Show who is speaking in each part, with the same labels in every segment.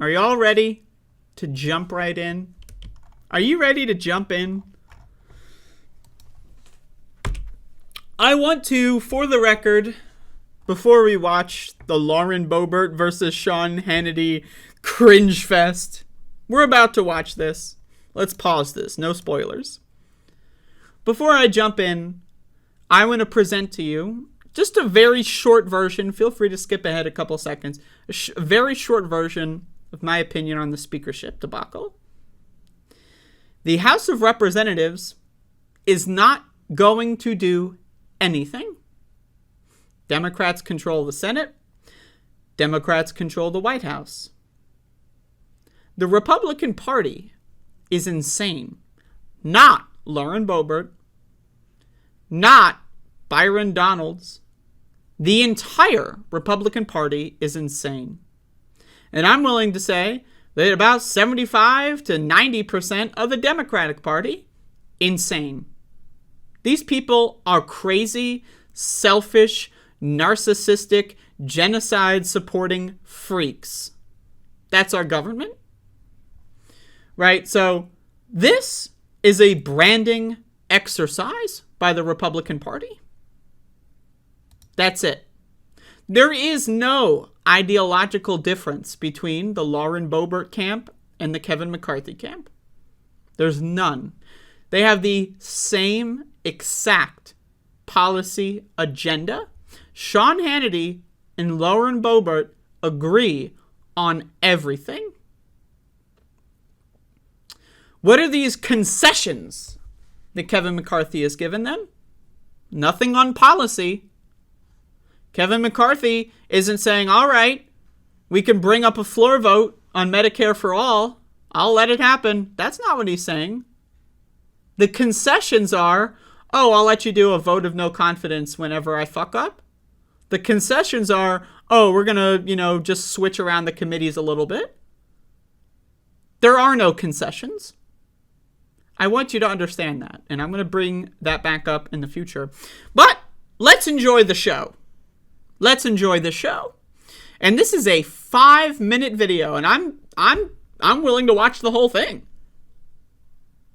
Speaker 1: Are you all ready to jump right in? Are you ready to jump in? I want to, for the record, before we watch the Hannity-Boebert versus Sean Hannity cringe fest, we're about to watch this. Let's pause this. No spoilers. Before I jump in, I want to present to you just a very short version. Feel free to skip ahead a couple seconds. A very short version of my opinion on the speakership debacle. The House of Representatives is not going to do anything. Democrats control the Senate. Democrats control the White House. The Republican Party is insane. Not Hannity-Boebert. Not Byron Donalds. The entire Republican Party is insane. And I'm willing to say that about 75 to 90% of the Democratic Party, insane. These people are crazy, selfish, narcissistic, genocide-supporting freaks. That's our government. Right? So this is a branding exercise by the Republican Party. That's it. There is no ideological difference between the Hannity-Boebert camp and the Kevin McCarthy camp. There's none. They have the same exact policy agenda. Sean Hannity and Hannity-Boebert agree on everything. What are these concessions that Kevin McCarthy has given them? Nothing on policy. Kevin McCarthy isn't saying, all right, we can bring up a floor vote on Medicare for all. I'll let it happen. That's not what he's saying. The concessions are, oh, I'll let you do a vote of no confidence whenever I fuck up. The concessions are, oh, we're going to, just switch around the committees a little bit. There are no concessions. I want you to understand that, and I'm going to bring that back up in the future. But let's enjoy the show. Let's enjoy the show. And this is a 5-minute video, and I'm willing to watch the whole thing.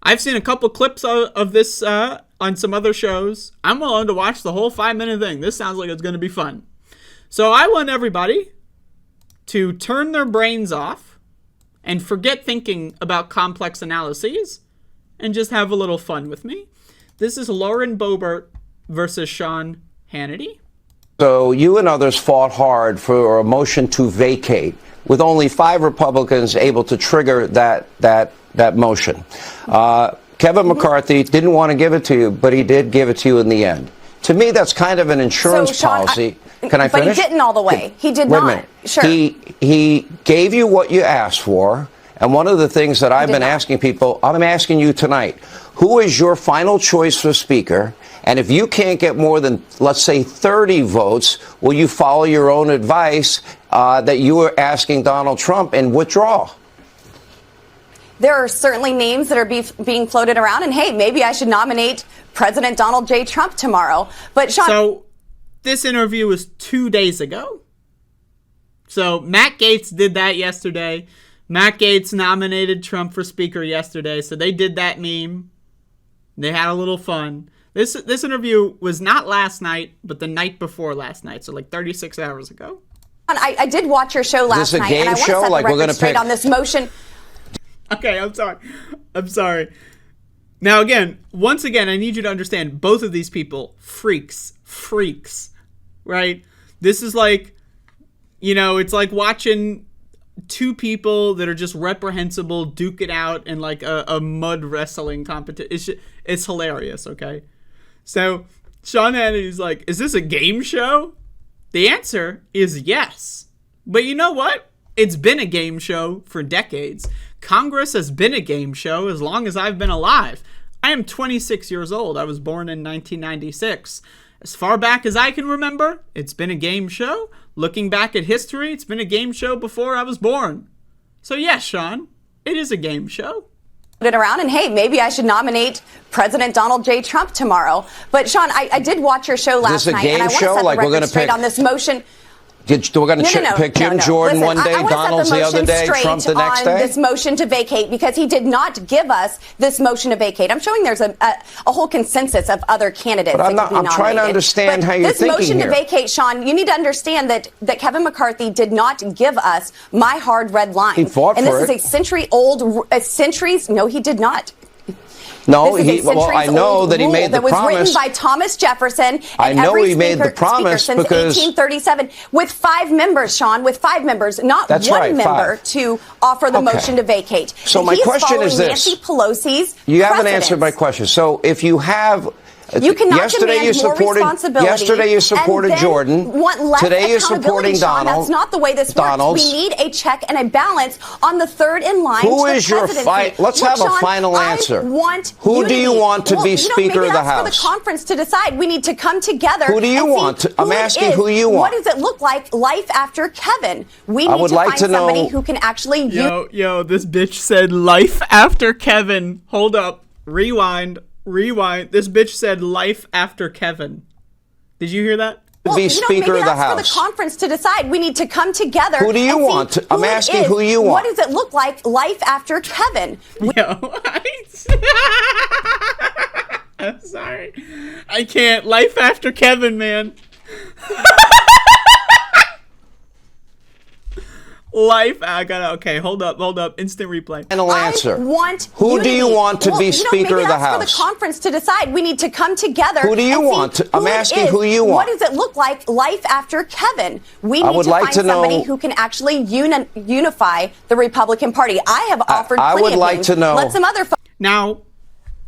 Speaker 1: I've seen a couple clips of this on some other shows. I'm willing to watch the whole 5-minute thing. This sounds like it's going to be fun. So I want everybody to turn their brains off and forget thinking about complex analyses and just have a little fun with me. This is Hannity-Boebert versus Sean Hannity.
Speaker 2: So you and others fought hard for a motion to vacate, with only 5 Republicans able to trigger that motion. Kevin McCarthy didn't want to give it to you, but he did give it to you in the end. To me, that's kind of an insurance policy. Can I finish?
Speaker 3: But he didn't all the way. He did
Speaker 2: Wait a
Speaker 3: not.
Speaker 2: minute.
Speaker 3: Sure.
Speaker 2: He gave you what you asked for. And one of the things that I've been asking people, I'm asking you tonight, who is your final choice for Speaker? And if you can't get more than, let's say, 30 votes, will you follow your own advice that you were asking Donald Trump and withdraw?
Speaker 3: There are certainly names that are being floated around. And, hey, maybe I should nominate President Donald J. Trump tomorrow. But, Sean.
Speaker 1: So this interview was 2 days ago. So Matt Gaetz did that yesterday. Matt Gaetz nominated Trump for Speaker yesterday, so they did that meme. They had a little fun. This interview was not last night, but the night before last night, so like 36 hours ago.
Speaker 3: I did watch your show last night, and I want to set the record straight on this motion.
Speaker 1: Okay, I'm sorry. Now, once again, I need you to understand, both of these people, freaks, right? This is like, it's like watching 2 people that are just reprehensible duke it out in like a mud wrestling competition. It's hilarious, okay? So Sean Hannity's like, is this a game show? The answer is yes. But you know what? It's been a game show for decades. Congress has been a game show as long as I've been alive. I am 26 years old. I was born in 1996. As far back as I can remember, it's been a game show. Looking back at history, it's been a game show before I was born. So yes, Sean, it is a game show.
Speaker 3: It around, and hey, maybe I should nominate President Donald J. Trump tomorrow. But Sean, I did watch your show last night, and I want to set the record straight on this motion.
Speaker 2: We're going to pick Jim Jordan one day, Donald's the other day, Trump the next day?
Speaker 3: This motion to vacate, because he did not give us this motion to vacate. I'm showing there's a whole consensus of other candidates.
Speaker 2: But I'm trying to understand how you're thinking here.
Speaker 3: This motion to vacate, Sean, you need to understand that Kevin McCarthy did not give us my hard red line.
Speaker 2: He fought for it.
Speaker 3: And this is a century-old, no, he did not.
Speaker 2: No, I know that he made the promise.
Speaker 3: That was written by Thomas Jefferson.
Speaker 2: I know he made the promise
Speaker 3: since
Speaker 2: because
Speaker 3: 1837 with 5 members, Sean, with 5 members, not
Speaker 2: that's
Speaker 3: one
Speaker 2: right,
Speaker 3: member
Speaker 2: 5.
Speaker 3: To offer the motion to vacate.
Speaker 2: So my question is this:
Speaker 3: Nancy Pelosi's
Speaker 2: you haven't answered my question. So if you have.
Speaker 3: You cannot demand more responsibility.
Speaker 2: Yesterday you supported Jordan. Today you're supporting
Speaker 3: Sean.
Speaker 2: Donald.
Speaker 3: That's not the way this works. We need a check and a balance on the third in line.
Speaker 2: Who is your Let's have a final answer. Who do you want to be Speaker of the House?
Speaker 3: For the conference to decide. We need to come together.
Speaker 2: Who do you want? I'm asking who you want.
Speaker 3: What does it look like life after Kevin? We need to find somebody who can actually.
Speaker 1: Yo, this bitch said life after Kevin. Hold up. Rewind. This bitch said life after Kevin. Did you hear that?
Speaker 2: Be Speaker of the House.
Speaker 3: For the conference to decide. We need to come together.
Speaker 2: Who do you want? I'm asking who you want.
Speaker 3: What does it look like life after Kevin?
Speaker 1: I'm sorry. I can't. Life after Kevin, man. Okay, hold up. Instant replay.
Speaker 2: Final answer. Who do you want to be Speaker of the House?
Speaker 3: For the conference to decide. We need to come together.
Speaker 2: Who do you want? I'm asking who you want.
Speaker 3: What does it look like life after Kevin? We need to find somebody who can actually unify the Republican Party. I have offered plenty of names. Let some other folks.
Speaker 1: Now,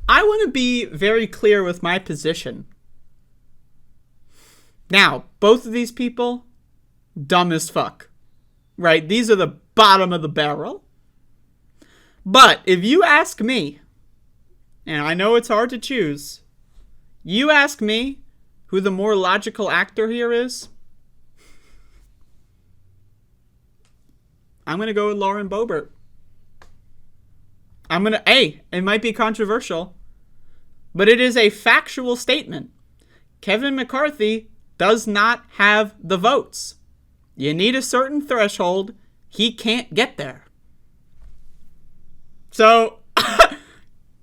Speaker 1: I want to be very clear with my position. Now, both of these people, dumb as fuck. Right? These are the bottom of the barrel. But if you ask me, and I know it's hard to choose, you ask me who the more logical actor here is, I'm going to go with Lauren Boebert. It might be controversial, but it is a factual statement. Kevin McCarthy does not have the votes. You need a certain threshold. He can't get there. So,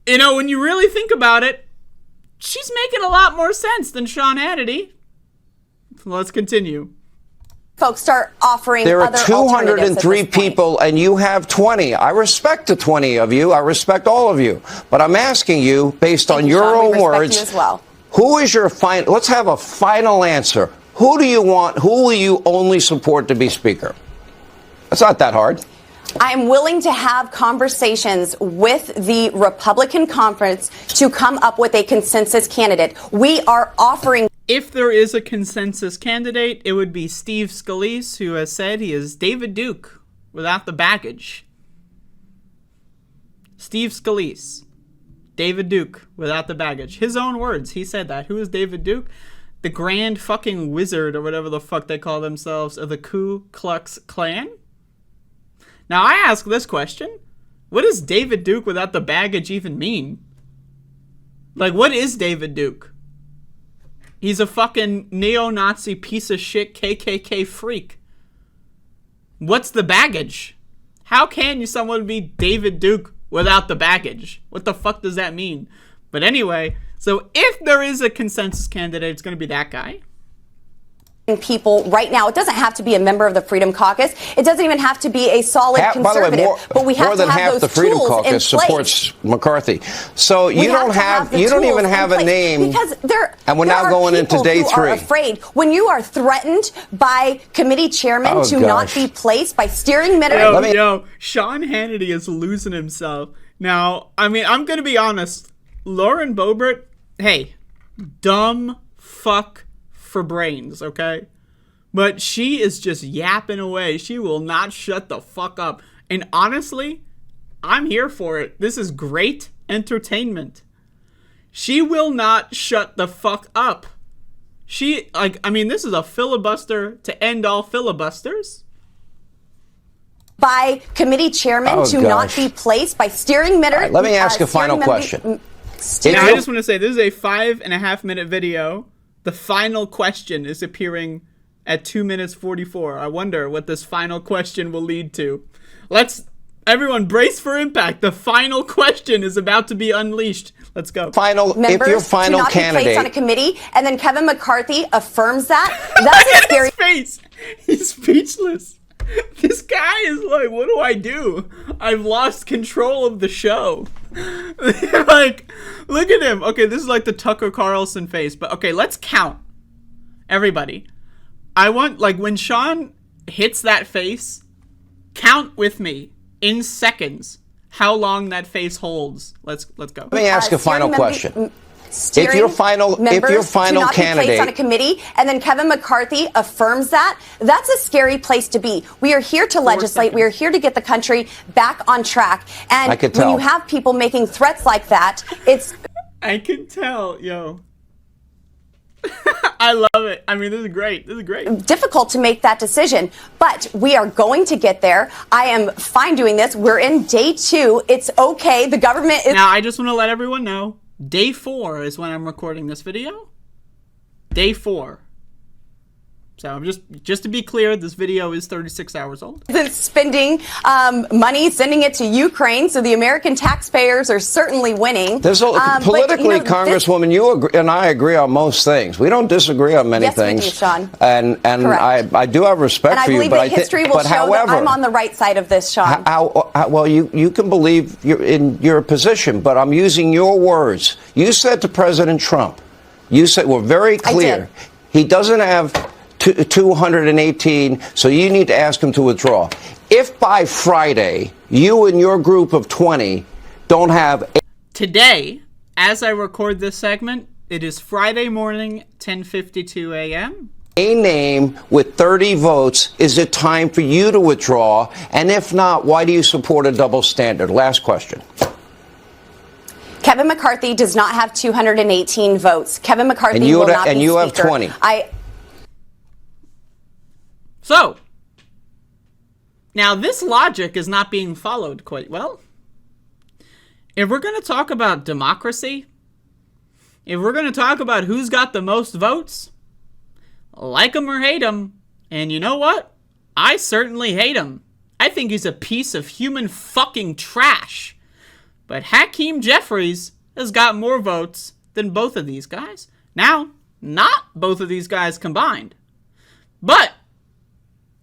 Speaker 1: when you really think about it, she's making a lot more sense than Sean Hannity. Let's continue.
Speaker 3: Folks start offering
Speaker 2: there are
Speaker 3: other
Speaker 2: 203 people and you have 20. I respect the 20 of you. I respect all of you. But I'm asking you, based on your own words,
Speaker 3: you as well.
Speaker 2: Who is your final? Let's have a final answer. Who do you want? Who will you only support to be Speaker? It's not that hard.
Speaker 3: I'm willing to have conversations with the Republican conference to come up with a consensus candidate. We are offering.
Speaker 1: If there is a consensus candidate, it would be Steve Scalise, who has said he is David Duke without the baggage. Steve Scalise. David Duke without the baggage. His own words. He said that. Who is David Duke? The Grand fucking Wizard, or whatever the fuck they call themselves, of the Ku Klux Klan? Now, I ask this question. What does David Duke without the baggage even mean? Like, what is David Duke? He's a fucking neo-Nazi piece of shit KKK freak. What's the baggage? How can someone be David Duke without the baggage? What the fuck does that mean? But anyway, so if there is a consensus candidate, it's going to be that guy.
Speaker 3: People right now. It doesn't have to be a member of the Freedom Caucus. It doesn't even have to be a solid conservative.
Speaker 2: By the way,
Speaker 3: but we have
Speaker 2: more than half the Freedom Caucus supports McCarthy. So you don't even have a name.
Speaker 3: Because
Speaker 2: and we're now going into day 3.
Speaker 3: Are afraid when you are threatened by committee chairmen to not be placed by steering committee.
Speaker 1: Yo, Sean Hannity is losing himself. Now, I mean, I'm going to be honest. Lauren Boebert, hey, dumb fuck for brains, okay? But she is just yapping away. She will not shut the fuck up. And honestly, I'm here for it. This is great entertainment. She will not shut the fuck up. This is a filibuster to end all filibusters.
Speaker 3: By committee chairmen to not be placed by steering committee.
Speaker 2: Right, let me ask a final question.
Speaker 1: Now, I just want to say, this is a 5.5 minute video. The final question is appearing at 2 minutes 44. I wonder what this final question will lead to. Everyone brace for impact. The final question is about to be unleashed. Let's go.
Speaker 3: Members
Speaker 2: if your final
Speaker 3: to not
Speaker 2: candidate
Speaker 3: be placed on a committee, and then Kevin McCarthy affirms that. That's a scary
Speaker 1: face. He's speechless. This guy is like, what do I do? I've lost control of the show. Like, look at him. Okay, this is like the Tucker Carlson face. But okay, let's count. Everybody. I want, like, when Sean hits that face, count with me in seconds how long that face holds. Let's go.
Speaker 2: Let me ask a final question. If your final candidate
Speaker 3: placed on a committee, and then Kevin McCarthy affirms that, that's a scary place to be. We are here to legislate. We are here to get the country back on track. And when you have people making threats like that, it's...
Speaker 1: I can tell, yo. I love it. I mean, this is great. This is great.
Speaker 3: Difficult to make that decision, but we are going to get there. I am fine doing this. We're in day 2. It's okay. The government is...
Speaker 1: Now, I just want to let everyone know, day 4 is when I'm recording this video. Day 4. So just to be clear, this video is 36 hours old.
Speaker 3: Spending money, sending it to Ukraine, so the American taxpayers are certainly winning.
Speaker 2: Politically, Congresswoman, you and I agree on most things. We don't disagree on many things.
Speaker 3: Yes, we do, Sean.
Speaker 2: And I do have respect for you.
Speaker 3: And I believe that history will show that I'm on the right side of this, Sean.
Speaker 2: Well, you can believe you're in your position, but I'm using your words. You said to President Trump, you said, we're very clear. He doesn't have 218, so you need to ask him to withdraw. If by Friday, you and your group of 20 don't have...
Speaker 1: Today, as I record this segment, it is Friday morning, 10:52 a.m.
Speaker 2: A name with 30 votes, is it time for you to withdraw? And if not, why do you support a double standard? Last question.
Speaker 3: Kevin McCarthy does not have 218 votes. Kevin McCarthy will not be
Speaker 2: And you
Speaker 3: Speaker.
Speaker 2: have 20.
Speaker 1: So, now this logic is not being followed quite well. If we're going to talk about democracy, if we're going to talk about who's got the most votes, like him or hate him, and you know what? I certainly hate him. I think he's a piece of human fucking trash. But Hakeem Jeffries has got more votes than both of these guys. Now, not both of these guys combined. But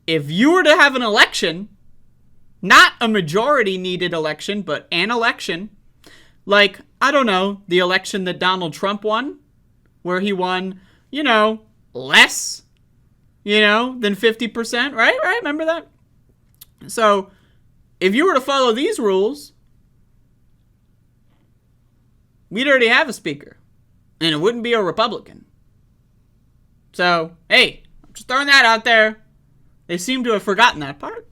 Speaker 1: if you were to have an election, not a majority needed election, but an election, like, I don't know, the election that Donald Trump won, where he won, less, than 50%, right? Remember that? So, if you were to follow these rules, we'd already have a speaker, and it wouldn't be a Republican. So, hey, I'm just throwing that out there. They seem to have forgotten that part.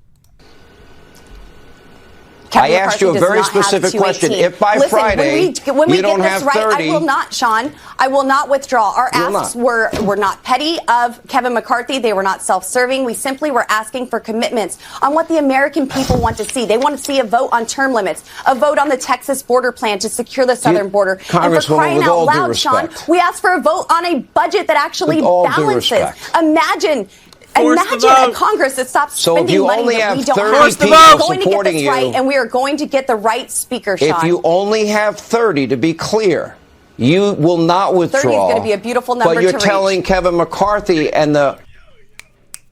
Speaker 3: Kevin
Speaker 2: I asked you a very specific question. If by Friday you don't have 30...
Speaker 3: I will not, Sean. I will not withdraw. Our asks were not petty of Kevin McCarthy. They were not self-serving. We simply were asking for commitments on what the American people want to see. They want to see a vote on term limits, a vote on the Texas border plan to secure the southern border. And for crying out loud, Sean, we asked for a vote on a budget that actually balances. Imagine a Congress that stops spending money that we don't have. We are going to get this right, and we are going to get the right speaker, Sean.
Speaker 2: If you only have 30, to be clear, you will not withdraw.
Speaker 3: 30 is going to be a beautiful number to reach.
Speaker 2: But you're telling Kevin McCarthy and the...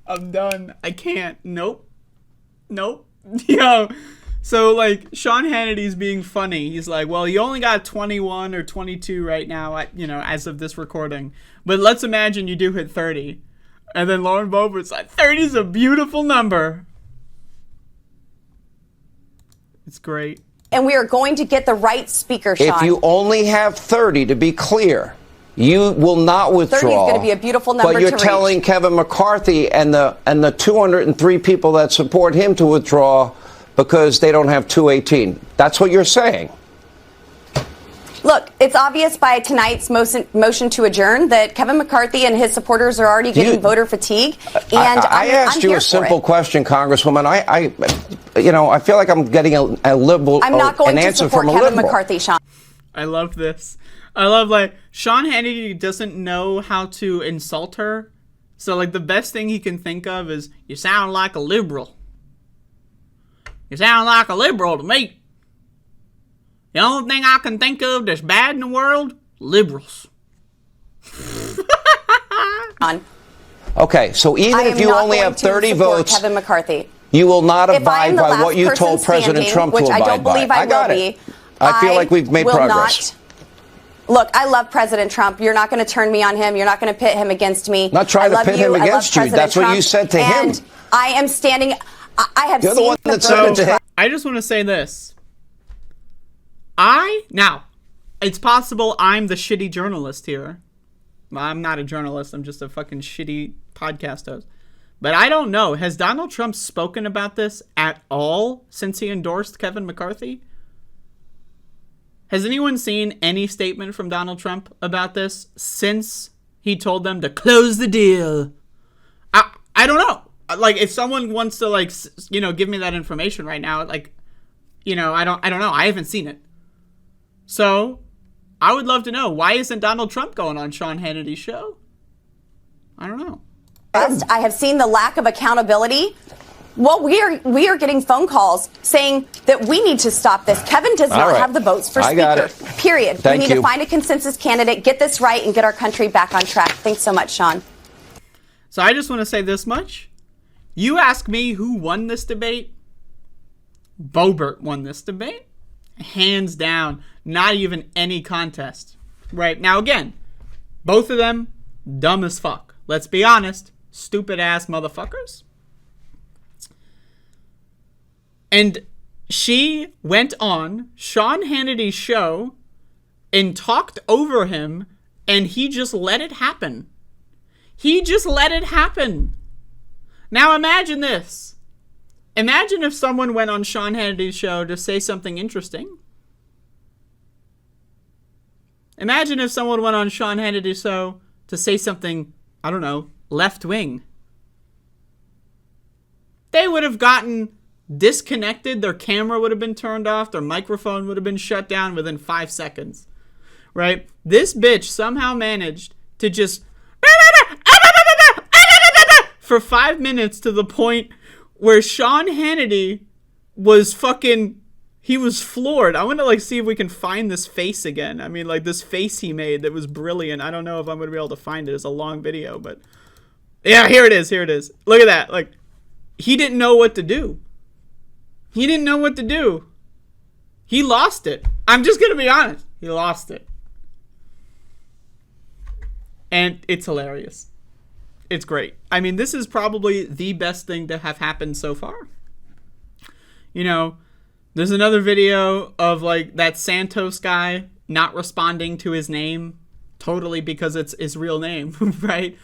Speaker 1: I'm done. I can't. Nope. Yo. So, like, Sean Hannity's being funny. He's like, well, you only got 21 or 22 right now, as of this recording. But let's imagine you do hit 30. And then Lauren Boebert's like, 30 is a beautiful number. It's great.
Speaker 3: And we are going to get the right speaker, Sean.
Speaker 2: If you only have 30, to be clear, you will not withdraw. 30 is going to be
Speaker 3: a beautiful number to reach.
Speaker 2: But you're telling Kevin McCarthy and the 203 people that support him to withdraw because they don't have 218. That's what you're saying.
Speaker 3: Look, it's obvious by tonight's motion to adjourn that Kevin McCarthy and his supporters are already getting voter fatigue. And
Speaker 2: I asked you a simple question, Congresswoman. I feel like I'm getting a liberal
Speaker 3: I'm not going
Speaker 2: an
Speaker 3: to
Speaker 2: answer
Speaker 3: support
Speaker 2: from a
Speaker 3: Kevin
Speaker 2: liberal.
Speaker 3: McCarthy, Sean.
Speaker 1: I love this. I love, like, Sean Hannity doesn't know how to insult her So, like, the best thing he can think of is, you sound like a liberal. You sound like a liberal to me. The only thing I can think of that's bad in the world, liberals.
Speaker 2: Okay, so even if you only have 30 votes,
Speaker 3: Kevin McCarthy,
Speaker 2: you will not abide by what you told President Trump to abide by.
Speaker 3: Which I don't believe I will be.
Speaker 2: I feel like we've made progress.
Speaker 3: Look, I love President Trump. You're not going to turn me on him. You're not going to pit him against me.
Speaker 2: Not trying to pit him against you. That's what you said to him.
Speaker 3: And I am standing. I have
Speaker 2: You're the one that said it to him.
Speaker 1: I just want to say this. Now, it's possible I'm the shitty journalist here. Well, I'm not a journalist. I'm just a fucking shitty podcast host. But I don't know. Has Donald Trump spoken about this at all since he endorsed Kevin McCarthy? Has anyone seen any statement from Donald Trump about this since he told them to close the deal? I don't know. Like, if someone wants to, like, you know, give me that information right now, like, you know, I don't know. I haven't seen it. So, I would love to know, why isn't Donald Trump going on Sean Hannity's show? I don't know.
Speaker 3: I have seen the lack of accountability. Well, we are getting phone calls saying that we need to stop this. Kevin does not have the votes for speaker. Period. We need to find a consensus candidate, get this right, and get our country back on track. Thanks so much, Sean.
Speaker 1: So I just want to say this much. You ask me who won this debate? Boebert won this debate. Hands down. Not even any contest. Right? Now, again, both of them dumb as fuck. Let's be honest. Stupid ass motherfuckers. And she went on Sean Hannity's show and talked over him, and he just let it happen. He just let it happen. Now imagine this. Imagine if someone went on Sean Hannity's show to say something interesting. Imagine if someone went on Sean Hannity's show to say something, I don't know, left-wing. They would have gotten disconnected. Their camera would have been turned off. Their microphone would have been shut down within 5 seconds. Right? This bitch somehow managed to just for 5 minutes, to the point where Sean Hannity was fucking, he was floored. I want to like see if we can find this face again. I mean, like, this face he made that was brilliant. I don't know if I'm going to be able to find it. It's a long video, but yeah, here it is. Here it is. Look at that. Like, he didn't know what to do. He didn't know what to do. He lost it. I'm just going to be honest. He lost it. And it's hilarious. It's great. I mean, this is probably the best thing to have happened so far. You know, there's another video of, like, that Santos guy not responding to his name totally because it's his real name, right?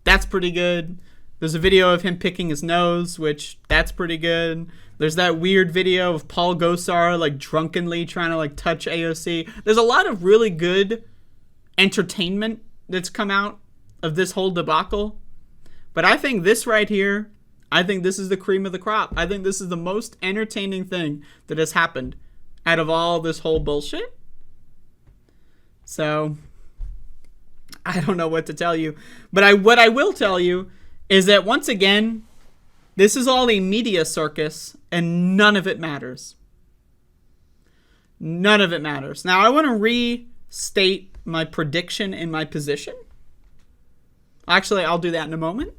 Speaker 1: That's pretty good. There's a video of him picking his nose, which that's pretty good. There's that weird video of Paul Gosar, like, drunkenly trying to, like, touch AOC. There's a lot of really good entertainment that's come out of this whole debacle. But I think this right here, I think this is the cream of the crop. I think this is the most entertaining thing that has happened out of all this whole bullshit. So, I don't know what to tell you. But what I will tell you is that, once again, this is all a media circus, and none of it matters. None of it matters. Now, I want to restate my prediction and my position. Actually, I'll do that in a moment.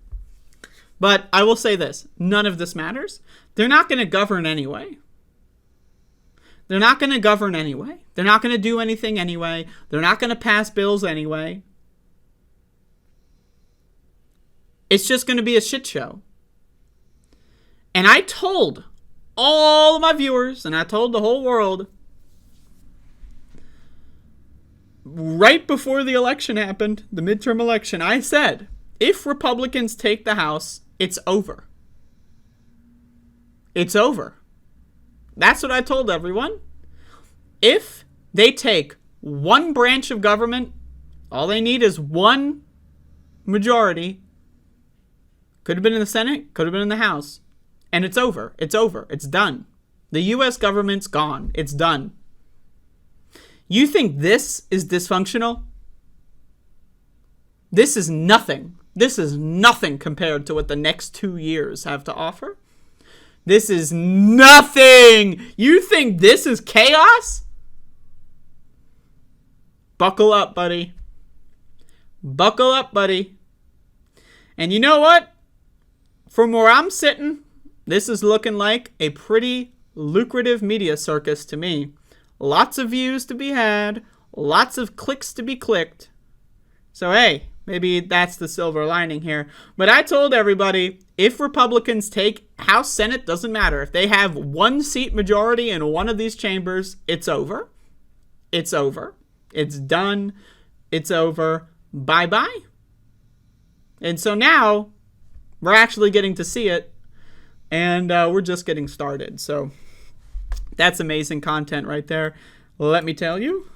Speaker 1: But I will say this. None of this matters. They're not going to govern anyway. They're not going to govern anyway. They're not going to do anything anyway. They're not going to pass bills anyway. It's just going to be a shit show. And I told all of my viewers, and I told the whole world, right before the election happened, the midterm election, I said, if Republicans take the House, it's over. It's over. That's what I told everyone. If they take one branch of government, all they need is one majority. Could have been in the Senate, could have been in the House. And it's over. It's over. It's done. The U.S. government's gone. It's done. You think this is dysfunctional? This is nothing. This is nothing compared to what the next 2 years have to offer. This is nothing. You think this is chaos? Buckle up, buddy. Buckle up, buddy. And you know what? From where I'm sitting, this is looking like a pretty lucrative media circus to me. Lots of views to be had. Lots of clicks to be clicked. So, hey, maybe that's the silver lining here. But I told everybody, if Republicans take House, Senate, doesn't matter. If they have 1 seat majority in one of these chambers, it's over. It's over. It's done. It's over. Bye-bye. And so now, we're actually getting to see it. And we're just getting started. So, that's amazing content right there. Let me tell you.